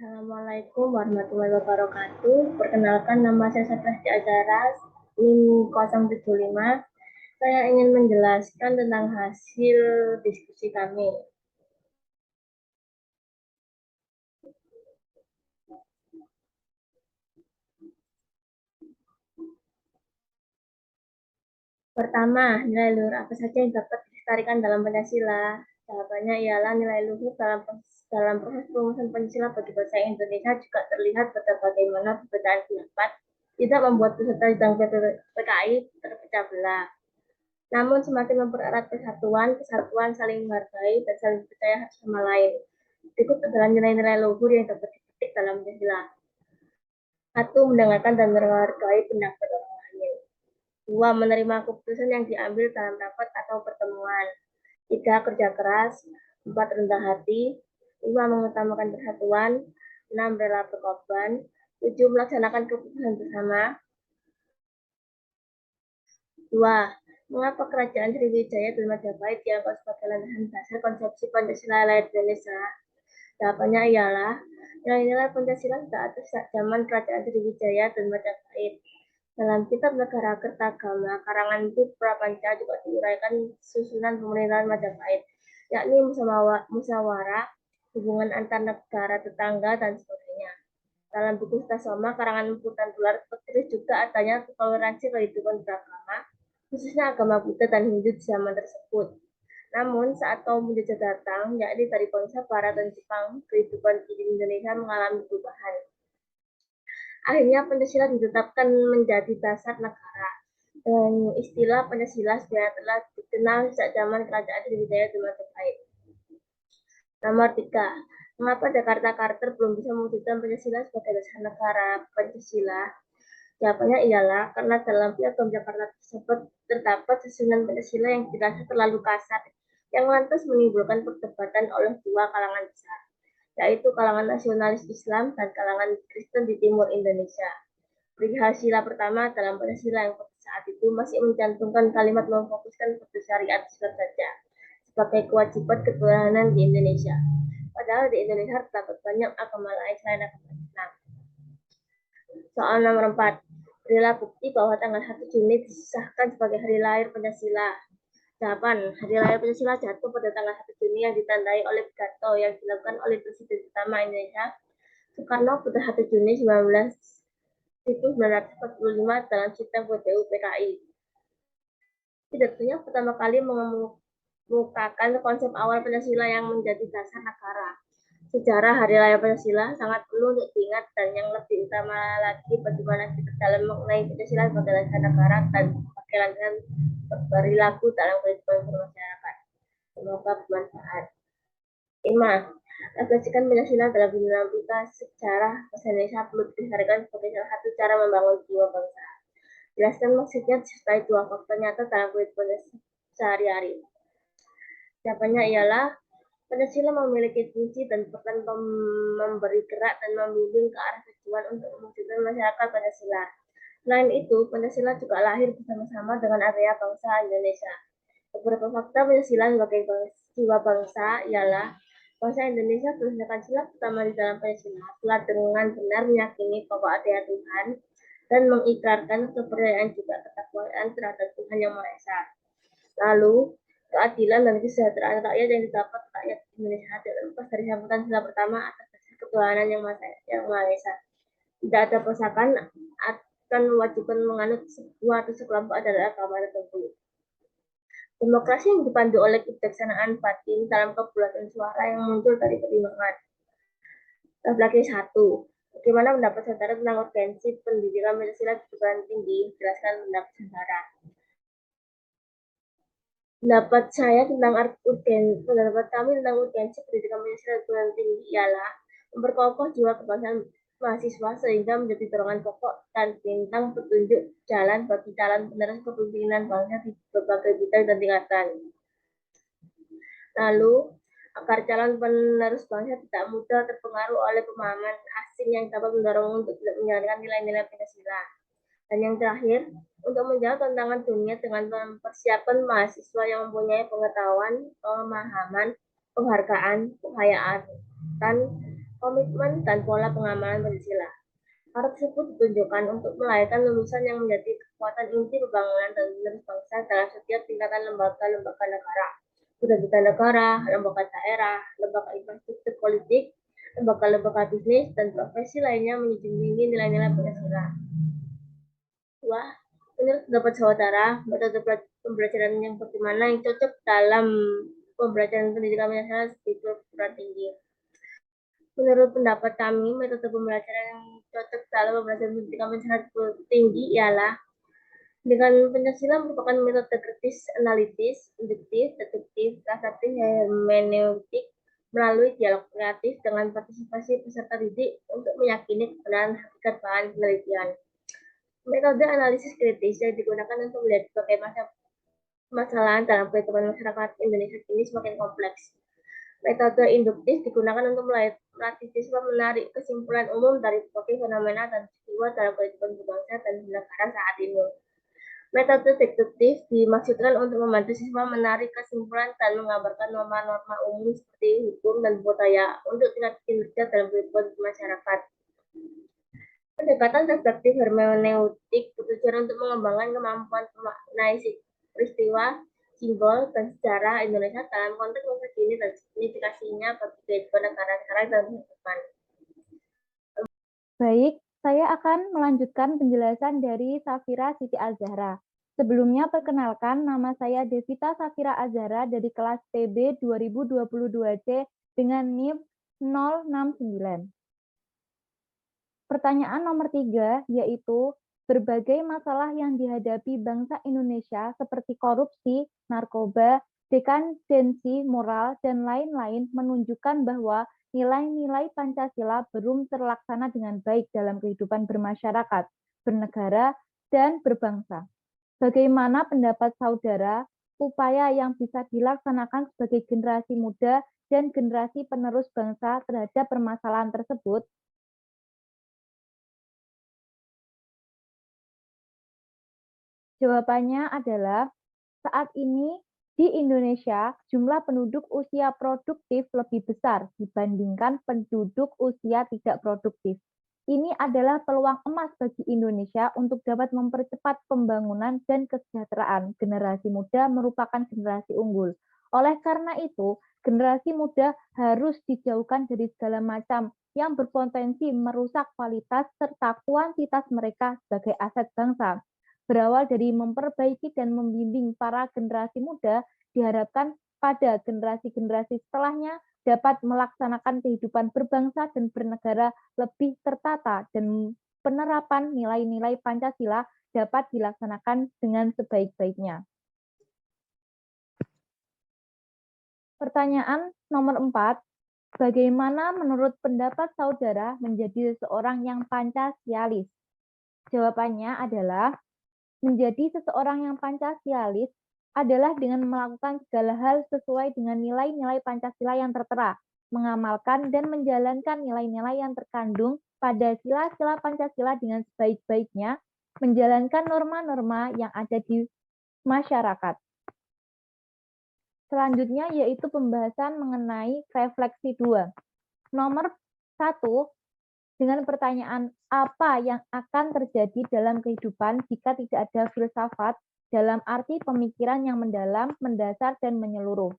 Assalamualaikum warahmatullahi wabarakatuh. Perkenalkan, nama saya Sapresti Azara, NIM 075. Saya ingin menjelaskan tentang hasil diskusi kami. Pertama, nilai luhur apa saja yang dapat dilestarikan dalam Pancasila? Jawabannya ialah nilai luhur dalam proses perumusan Pancasila bagi bangsa Indonesia juga terlihat pada bagaimana perbedaan pendapat tidak membuat peserta sidang PKI terpecah belah. Namun semakin mempererat kesatuan, saling menghargai, dan saling percaya sama lain. Berikut adalah nilai-nilai luhur yang dapat dipetik dalam Pancasila. 1. Mendengarkan dan menghargai pendapat orang lain. 2. Menerima keputusan yang diambil dalam rapat atau pertemuan. 3. Kerja keras. 4. Rendah hati. 5. Mengutamakan persatuan. 6. Rela berkorban. 7. Melaksanakan keputusan bersama. 2. Mengapa Kerajaan Sriwijaya dan Majapahit dianggap sebagai landasan dasar konsepsi Pancasila lahir Indonesia? Jawabannya ialah nilai-nilai Pancasila sudah ada sejak zaman Kerajaan Sriwijaya dan Majapahit. Dalam Kitab Negara Kertagama karangan Bud Prapanca juga diuraikan susunan pemerintahan Majapahit, yakni musyawarah, hubungan antar negara tetangga, dan sebagainya. Dalam buku Stasoma karangan Putan Tular tertulis juga adanya toleransi kehidupan beragama, khususnya agama Buddha dan Hindu di zaman tersebut. Namun, saat kaum penjajah datang, yakni dari bangsa Barat dan Jepang, kehidupan di Indonesia mengalami perubahan. Akhirnya Pancasila ditetapkan menjadi dasar negara. Dan istilah Pancasila sebenarnya telah dikenal sejak zaman Kerajaan Sriwijaya dan Majapahit. Nomor 3. Mengapa Jakarta Charter belum bisa mewujudkan Pancasila sebagai dasar negara Pancasila? Jawabannya ialah karena dalam Piagam Jakarta tersebut terdapat susunan Pancasila yang dirasa terlalu kasar, yang lantas menimbulkan perdebatan oleh dua kalangan besar, yaitu kalangan nasionalis Islam dan kalangan Kristen di timur Indonesia. Perihal sila pertama dalam Pancasila yang pada saat itu masih mencantumkan kalimat memfokuskan pada syariat Islam saja sebagai kewajiban ketuhanan di Indonesia. Padahal di Indonesia terdapat banyak agama lain selain agama Islam. Soal nomor 4. Berilah bukti bahwa tanggal 1 Juni disahkan sebagai hari lahir Pancasila. Jawaban, hari lahir Pancasila jatuh pada tanggal 1 Juni yang ditandai oleh pidato yang dilakukan oleh Presiden pertama Indonesia, Soekarno pada 1 Juni 1945 dalam Sidang PBU PKI. Pidatonya pertama kali mengemukakan konsep awal Pancasila yang menjadi dasar negara. Sejarah Hari Raya Pancasila sangat perlu untuk diingat, dan yang lebih utama lagi bagaimana kita dalam mengenai Pancasila sebagai dasar negara dan sebagai landasan berperilaku dalam kehidupan bermasyarakat. Semoga bermanfaat. 5. Refleksikan Pancasila dalam dinamika sejarah bahasa Indonesia perlu dilestarikan sebagai salah satu cara membangun jiwa bangsa. Jelaskan maksudnya disertai dua fakta nyata dalam kehidupan sehari-hari. Jawabannya ialah Pancasila memiliki fungsi dan peran memberi gerak dan membimbing ke arah tujuan untuk mewujudkan masyarakat Pancasila. Selain itu, Pancasila juga lahir bersama-sama dengan adanya bangsa Indonesia. Beberapa fakta Pancasila sebagai jiwa bangsa ialah bangsa Indonesia berdasarkan sila pertama di dalam Pancasila telah dengan benar meyakini bahwa adanya Tuhan dan mengikrarkan kepercayaan juga ketakwaan terhadap Tuhan Yang Maha Esa. Lalu, keadilan dan kesejahteraan rakyat yang didapat rakyat Indonesia tidak lepas dari sambutan sila pertama atas dasar ketuhanan Yang Maha Esa. Tidak ada paksaan akan mewajibkan menganut sebuah atau sekelompok adalah agama tertentu. Demokrasi yang dipandu oleh kebijaksanaan batin dalam kebulatan suara yang muncul dari pertimbangan. Lagi 1. Bagaimana pendapat saudara tentang urgensi pendidikan Pancasila di perguruan tinggi? Jelaskan pendapat saudara. Pendapat kami tentang urgensi pendidikan Pancasila di perguruan tinggi ialah memperkokoh jiwa kebangsaan mahasiswa sehingga menjadi dorongan pokok dan bintang petunjuk jalan bagi calon penerus kepemimpinan bangsa di berbagai bidang dan tingkatan. Lalu, agar calon penerus bangsa tidak mudah terpengaruh oleh pemahaman asing yang dapat mendorong untuk tidak menjalankan nilai-nilai Pancasila. Dan yang terakhir, untuk menjawab tantangan dunia dengan mempersiapkan mahasiswa yang mempunyai pengetahuan, pemahaman, penghargaan, kekayaan, komitmen, dan pola pengamalan Pancasila. Hal tersebut ditunjukkan untuk melahirkan lulusan yang menjadi kekuatan inti pembangunan dan penerus bangsa dalam setiap tingkatan lembaga-lembaga negara, duta-duta negara, lembaga daerah, lembaga infrastruktur politik, lembaga-lembaga bisnis, dan profesi lainnya menjunjung nilai-nilai Pancasila. Wah, menurut pendapat saudara, metode pembelajaran yang bagaimana yang cocok dalam pembelajaran pendidikan Pancasila di perguruan tinggi? Menurut pendapat kami, metode pembelajaran yang cocok dalam pembelajaran pendidikan Pancasila tinggi ialah dengan Pancasila merupakan metode kritis, analitis, induktif, deduktif, transaktif, hermeneutik melalui dialog kreatif dengan partisipasi peserta didik untuk meyakini kebenaran hakikat bahan penelitian. Metode analisis kritis yang digunakan untuk melihat berbagai masalah dalam kehidupan masyarakat Indonesia kini semakin kompleks. Metode induktif digunakan untuk melatih siswa menarik kesimpulan umum dari berbagai fenomena dan peristiwa dalam kehidupan berbangsa dan bernegara saat ini. Metode deduktif dimaksudkan untuk membantu siswa menarik kesimpulan dan menggambarkan norma-norma umum seperti hukum dan budaya untuk tingkat kinerja dalam kehidupan masyarakat. Pendekatan perspektif hermeneutik bertujuan untuk mengembangkan kemampuan memaknai peristiwa, simbol, dan sejarah Indonesia dalam konteks masa kini dan signifikasinya bagi kehidupan negara sekarang dan depan. Baik, saya akan melanjutkan penjelasan dari Safira Siti Azhara. Sebelumnya perkenalkan, nama saya Devita Safira Azhara dari kelas TB 2022C dengan NIM 069. Pertanyaan nomor 3 yaitu berbagai masalah yang dihadapi bangsa Indonesia seperti korupsi, narkoba, dekadensi moral, dan lain-lain menunjukkan bahwa nilai-nilai Pancasila belum terlaksana dengan baik dalam kehidupan bermasyarakat, bernegara, dan berbangsa. Bagaimana pendapat saudara upaya yang bisa dilaksanakan sebagai generasi muda dan generasi penerus bangsa terhadap permasalahan tersebut? Jawabannya adalah saat ini di Indonesia jumlah penduduk usia produktif lebih besar dibandingkan penduduk usia tidak produktif. Ini adalah peluang emas bagi Indonesia untuk dapat mempercepat pembangunan dan kesejahteraan. Generasi muda merupakan generasi unggul. Oleh karena itu, generasi muda harus dijauhkan dari segala macam yang berpotensi merusak kualitas serta kuantitas mereka sebagai aset bangsa. Berawal dari memperbaiki dan membimbing para generasi muda, diharapkan pada generasi-generasi setelahnya dapat melaksanakan kehidupan berbangsa dan bernegara lebih tertata dan penerapan nilai-nilai Pancasila dapat dilaksanakan dengan sebaik-baiknya. Pertanyaan nomor 4, bagaimana menurut pendapat saudara menjadi seseorang yang Pancasialis? Jawabannya adalah menjadi seseorang yang Pancasialis adalah dengan melakukan segala hal sesuai dengan nilai-nilai Pancasila yang tertera, mengamalkan dan menjalankan nilai-nilai yang terkandung pada sila-sila Pancasila dengan sebaik-baiknya, menjalankan norma-norma yang ada di masyarakat. Selanjutnya yaitu pembahasan mengenai refleksi 2. Nomor 1, dengan pertanyaan apa yang akan terjadi dalam kehidupan jika tidak ada filsafat dalam arti pemikiran yang mendalam, mendasar, dan menyeluruh.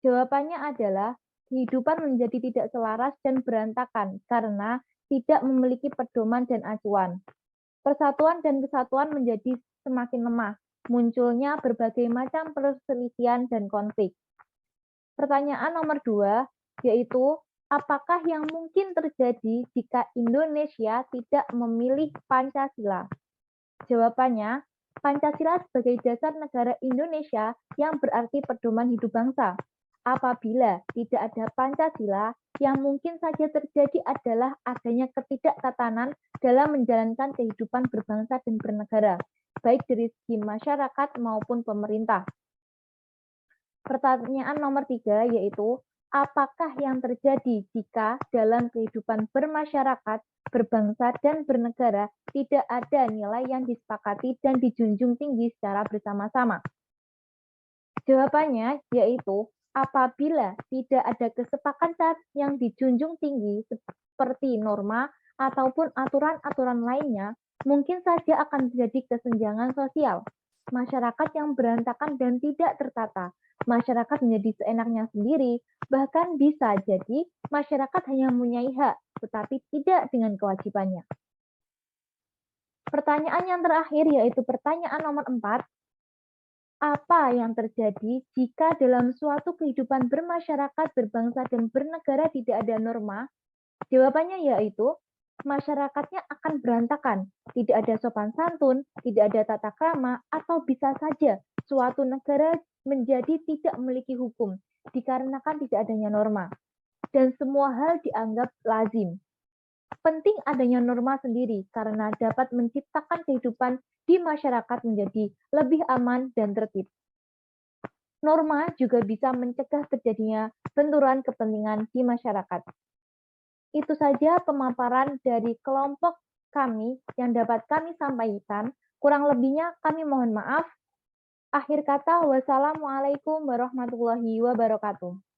Jawabannya adalah kehidupan menjadi tidak selaras dan berantakan karena tidak memiliki pedoman dan acuan. Persatuan dan kesatuan menjadi semakin lemah, munculnya berbagai macam perselisihan dan konflik. Pertanyaan nomor 2 yaitu apakah yang mungkin terjadi jika Indonesia tidak memilih Pancasila? Jawabannya, Pancasila sebagai dasar negara Indonesia yang berarti pedoman hidup bangsa. Apabila tidak ada Pancasila, yang mungkin saja terjadi adalah adanya ketidaktatanan dalam menjalankan kehidupan berbangsa dan bernegara, baik dari segi masyarakat maupun pemerintah. Pertanyaan nomor 3 yaitu, apakah yang terjadi jika dalam kehidupan bermasyarakat, berbangsa, dan bernegara tidak ada nilai yang disepakati dan dijunjung tinggi secara bersama-sama? Jawabannya yaitu Apabila tidak ada kesepakatan yang dijunjung tinggi seperti norma ataupun aturan-aturan lainnya, mungkin saja akan terjadi kesenjangan sosial. Masyarakat yang berantakan dan tidak tertata, masyarakat menjadi seenaknya sendiri, bahkan bisa jadi masyarakat hanya mempunyai hak, tetapi tidak dengan kewajibannya. Pertanyaan yang terakhir yaitu pertanyaan nomor 4. Apa yang terjadi jika dalam suatu kehidupan bermasyarakat, berbangsa, dan bernegara tidak ada norma? Jawabannya yaitu masyarakatnya akan berantakan, tidak ada sopan santun, tidak ada tata krama, atau bisa saja suatu negara menjadi tidak memiliki hukum dikarenakan tidak adanya norma. Dan semua hal dianggap lazim. Penting adanya norma sendiri karena dapat menciptakan kehidupan di masyarakat menjadi lebih aman dan tertib. Norma juga bisa mencegah terjadinya benturan kepentingan di masyarakat. Itu saja pemaparan dari kelompok kami yang dapat kami sampaikan. Kurang lebihnya kami mohon maaf. Akhir kata, wassalamualaikum warahmatullahi wabarakatuh.